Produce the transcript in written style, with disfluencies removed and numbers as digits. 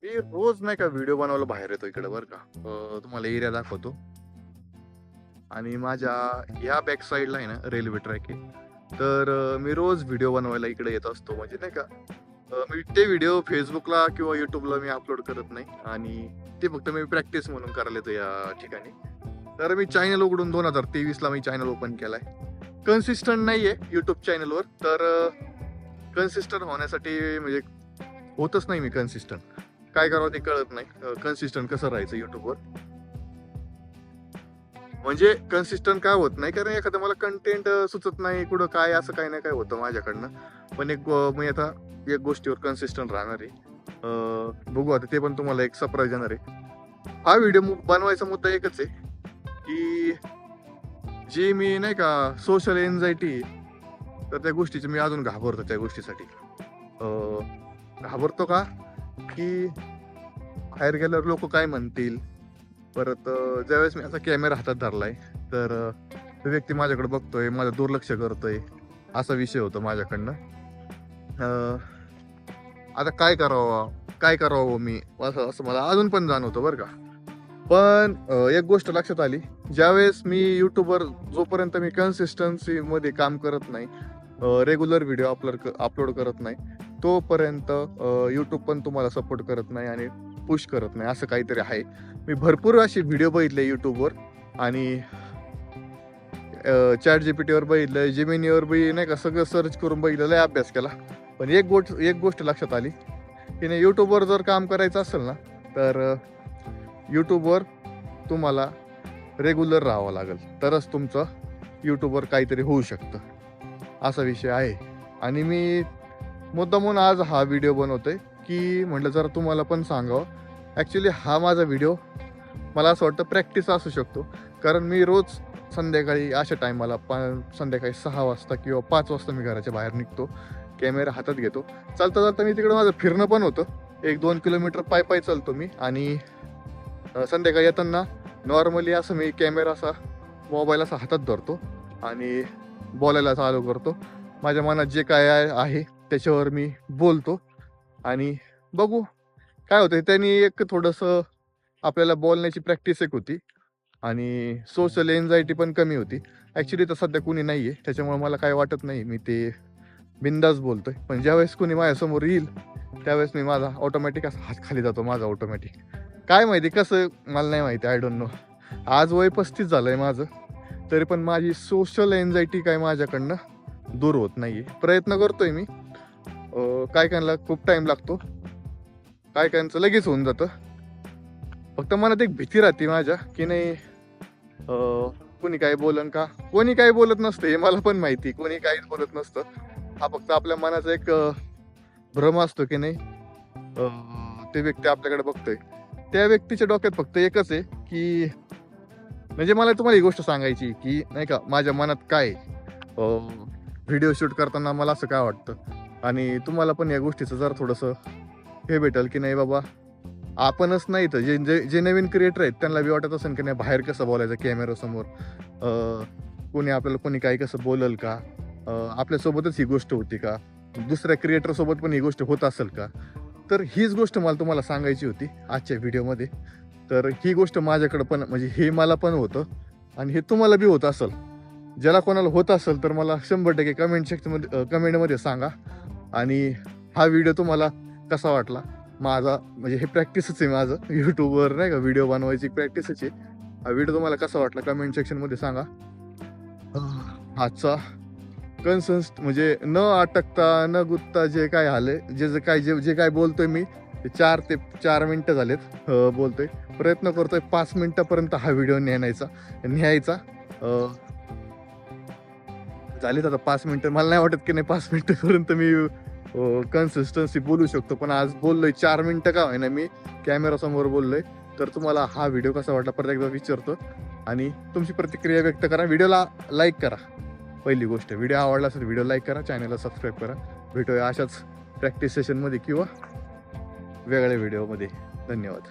मी रोज नाही का व्हिडिओ बनवायला बाहेर येतो इकडे बरं का. तुम्हाला एरिया दाखवतो. आणि माझ्या ह्या बॅक साईडला आहे ना रेल्वे ट्रॅक आहे. तर मी रोज व्हिडिओ बनवायला इकडे येत असतो. म्हणजे नाही का मी ते व्हिडिओ Facebookला किंवा YouTubeला मी अपलोड करत नाही आणि ते फक्त मी प्रॅक्टिस म्हणून करायला येतो या ठिकाणी. तर मी चॅनल उघडून 2023ला मी चॅनल ओपन केलाय. कन्सिस्टंट नाहीये YouTube चॅनलवर. तर कन्सिस्टंट होण्यासाठी म्हणजे होतच नाही मी कन्सिस्टंट. काय करावं ते कळत नाही. कन्सिस्टंट कसं राहायचं YouTubeवर. म्हणजे कन्सिस्टंट काय होत नाही कारण एखादं मला कंटेंट सुचत नाही कुठं काय असं काही नाही काय होतं माझ्याकडनं. पण मी आता एक गोष्टीवर कन्सिस्टंट राहणार आहे. बघू आता ते पण तुम्हाला एक सरप्राईज देणार आहे. हा व्हिडिओ बनवायचा मुद्दा एकच आहे की जी मी नाही का सोशल एन्झायटी तर त्या गोष्टीची मी अजून घाबरतो त्या गोष्टीसाठी. घाबरतो का की बाहेर गेल्यावर लोक काय म्हणतील. परत ज्यावेळेस मी असा कॅमेरा हातात धरलाय तर तो व्यक्ती माझ्याकडे बघतोय माझं दुर्लक्ष करतोय असा विषय होतो माझ्याकडनं. अं, आता काय करावं मी असं असं मला अजून पण जाणवतं बरं का. पण एक गोष्ट लक्षात आली ज्यावेळेस मी युट्यूबवर जोपर्यंत मी कन्सिस्टन्सी मध्ये काम करत नाही रेग्युलर व्हिडिओ अपलोड करत नाही तोपर्यंत यूट्यूब पण तुम्हाला सपोर्ट करत नाही आणि पुश करत नाही असं काहीतरी आहे. मी भरपूर असे व्हिडिओ बघितले यूट्यूबवर आणि चॅट जीपीटीवर बघितलं जेमिनीवर बी नाही का सगळं सर्च करून बघितलं अभ्यास केला. पण एक गोष्ट लक्षात आली की नाही यूट्यूबवर जर काम करायचं असेल ना तर यूट्यूबवर तुम्हाला रेग्युलर राहावं लागेल तरच तुमचं यूट्यूबवर काहीतरी होऊ शकतं असा विषय आहे. आणि मी मुद्दामून आज हा व्हिडिओ बनवतोय की म्हटलं जरा तुम्हाला पण सांगावं. ॲक्च्युली हा माझा व्हिडिओ मला असं वाटतं प्रॅक्टिस असू शकतो कारण मी रोज संध्याकाळी अशा टायमाला संध्याकाळी 6 वाजता किंवा 5 वाजता मी घराच्या बाहेर निघतो कॅमेरा हातात घेतो. चालता चालता मी तिकडे माझं फिरणं पण होतं. 1-2 किलोमीटर पायी चालतो मी आणि संध्याकाळी येताना नॉर्मली असं मी कॅमेरा असा मोबाईल असा हातात धरतो आणि बोलायला चालू करतो. माझ्या मनात जे काय आहे त्याच्यावर मी बोलतो आणि बघू काय होतं. त्यांनी एक थोडंसं आपल्याला बोलण्याची प्रॅक्टिस एक होती आणि सोशल एन्झायटी पण कमी होती. ॲक्च्युली तर सध्या कुणी नाही आहे त्याच्यामुळे मला काय वाटत नाही मी ते बिंदास बोलतोय. पण ज्यावेळेस कुणी माझ्यासमोर येईल त्यावेळेस मी माझा ऑटोमॅटिक असा हात खाली जातो माझा ऑटोमॅटिक. काय माहिती कसं मला नाही माहिती आय डोंट नो. आज वय 35 झालंय माझं तरी पण माझी सोशल एन्झायटी काय माझ्याकडनं दूर होत नाहीये. प्रयत्न करतोय मी. काय कायला खूप टाइम लागतो काय कायांचं लगेच होऊन जातं. फक्त मनात एक भीती राहते माझ्या की नाही कोणी काय बोलन का. कोणी काही बोलत नसतं हे मला पण माहिती. कोणी काहीच बोलत नसतं. हा फक्त आपल्या मनाचा एक भ्रम असतो की नाही ते व्यक्ती आपल्याकडे बघतोय. त्या व्यक्तीच्या डोक्यात फक्त एकच आहे की म्हणजे मला तुम्हाला ही गोष्ट सांगायची की नाही का माझ्या मनात काय व्हिडिओ शूट करताना मला असं काय वाटतं आणि तुम्हाला पण या गोष्टीचं जरा थोडंसं हे भेटेल की नाही बाबा आपणच नाही तर जे जे जे नवीन क्रिएटर आहेत त्यांना बी वाटत असेल की नाही बाहेर कसं बोलायचं कॅमेरासमोर. कोणी आपल्याला कोणी काही कसं बोलल का. आपल्यासोबतच ही गोष्ट होती का दुसऱ्या क्रिएटरसोबत पण ही गोष्ट होत असेल का. तर हीच गोष्ट मला तुम्हाला सांगायची होती आजच्या व्हिडिओमध्ये. तर ही गोष्ट माझ्याकडं पण म्हणजे हे मला पण होतं आणि हे तुम्हाला बी होत असेल. ज्याला कोणाला होत असेल तर मला 100% कमेंटमध्ये सांगा. आणि हा व्हिडिओ तुम्हाला कसा वाटला. माझा म्हणजे हे प्रॅक्टिसच आहे माझं यूट्यूबवर नाही का व्हिडिओ बनवायची प्रॅक्टिसच आहे. हा व्हिडिओ तुम्हाला कसा वाटला कमेंट सेक्शनमध्ये सांगा. आजचा म्हणजे न अटकता न गुत्ता जे काय आले जे काय बोलतोय मी ते 4 ते 4 मिनिटं झालेत बोलतोय. प्रयत्न करतोय 5 मिनिटापर्यंत हा व्हिडिओ न्यायचा. झालेत आता 5 मिनिटं. मला नाही वाटत की नाही 5 मिनिटापर्यंत मी कन्सिस्टन्सी बोलू शकतो. पण आज बोललोय 4 मिनिटं का होईना मी कॅमेरासमोर बोललोय. तर तुम्हाला हा व्हिडिओ कसा वाटला परत एकदा विचारतो आणि तुमची प्रतिक्रिया व्यक्त करा. व्हिडिओला लाईक करा. पहिली गोष्ट व्हिडिओ आवडला असेल व्हिडिओ लाईक करा चॅनलला सबस्क्राईब करा. भेटूया अशाच प्रॅक्टिस सेशनमध्ये किंवा वेगळ्या व्हिडिओमध्ये. धन्यवाद.